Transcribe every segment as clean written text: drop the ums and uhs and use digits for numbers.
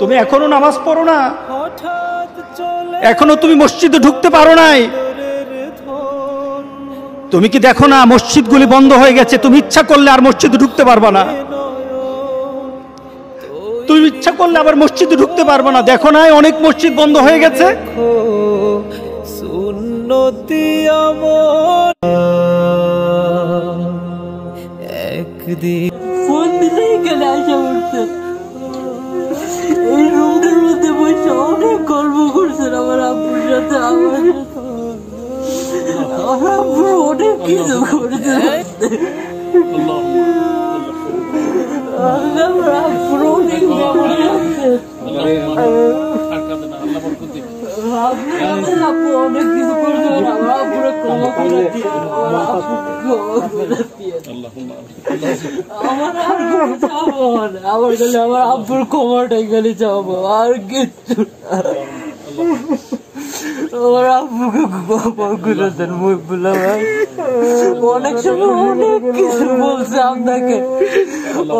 তুমি এখনো নামাজ পড়ো না, এখনো তুমি মসজিদে ঢুকতে পারো নাই। তুমি কি দেখো না মসজিদগুলি বন্ধ হয়ে গেছে? তুমি ইচ্ছা করলে আর মসজিদে ঢুকতে পারবা না, তুমি ইচ্ছা করলে আবার মসজিদে ঢুকতে পারবা না। দেখো না অনেক মসজিদ বন্ধ হয়ে গেছে। সুন্নতি আমল একদিন ফোন দিলেই গেলে আসা উঠছে। এই রুমটার মধ্যে বসে অনেক গল্প করছেন আমার আব্বুর সাথে। আমার আব্বু অনেক কিছু করছে। আমার আব্বুর অনেক আপু অনেক কিছু করছে। আমার আব্বুরে ক্ষমা করে দিয়ে আমার গেলে আমার আব্বুর ক্ষমাটাই গেলে যাবো, আর কিচ্ছু আমার আব্বুকে ক্ষমা করে দেন। মুহিবুল্লাহ ভাই অনেক সময় অনেক কিছু বলছে আপনাকে,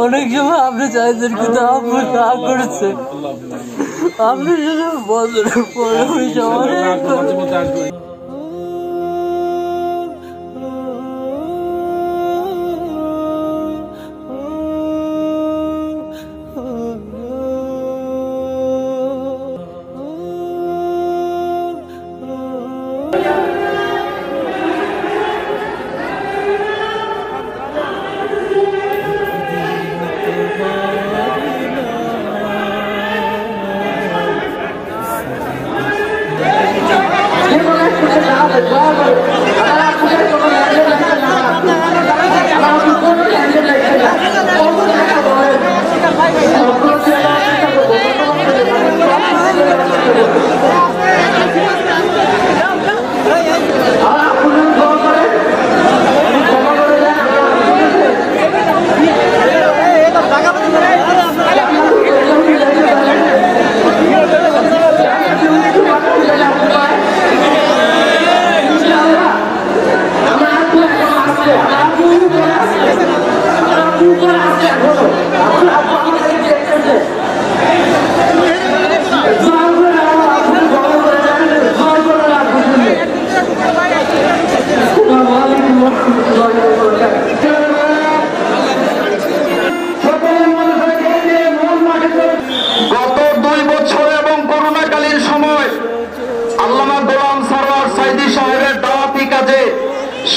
অনেক সময় আপনি চাইছেন কিন্তু আব্বু তা করছে। আপনি যদি বছরের পরে ওই সময়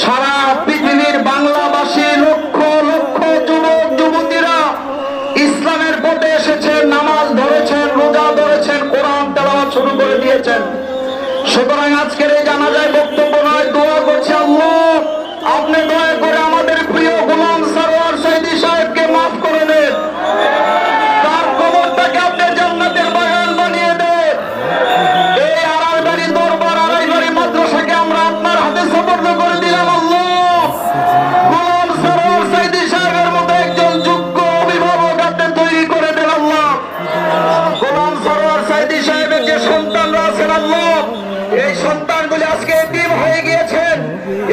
সারা পৃথিবীর বাংলাভাষী লক্ষ লক্ষ যুবক যুবতীরা ইসলামের পথে এসেছেন, নামাজ ধরেছেন, রোজা ধরেছেন, কোরআন তেলাওয়াত শুরু করে দিয়েছেন। সুতরাং আজকের এই জানাজায় বক্তব্য নয়, দোয়া করছি আল্লাহ আপনি দয়া করে আমাদের প্রিয় গোলাম সরওয়ার সাইদী সাহেবকে মাফ করে দেন, তার কবরটাকে আপনি জান্নাতের বাগান বানিয়ে দেন। এই আড়াইবাড়ি দরবার আড়াইবাড়ি মাদ্রাসাকে আমরা আপনার হাতে সুপর্দ করে দিলাম। আল্লাহ গোলাম সরওয়ার সাইদী সাহেবের মতো একজন যোগ্য অভিভাবক আপনি তৈরি করে দেন। আল্লাহ গোলাম সরওয়ার সাইদী সাহেবের যে সন্তানরা আছেন আল্লাহ, এই সন্তানগুলি আজকে এতিম হয়ে গিয়েছেন,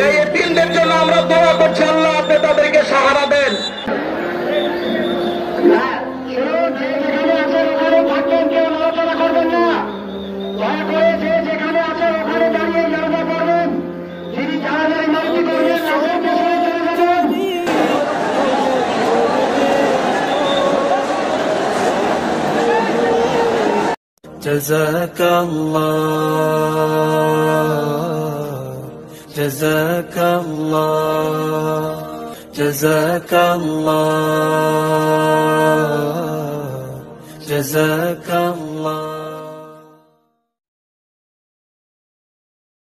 এই এতিমদের জন্য আমরা দোয়া করছি আল্লাহ আপনি তাদেরকে সাহারা দেন। Jazakallah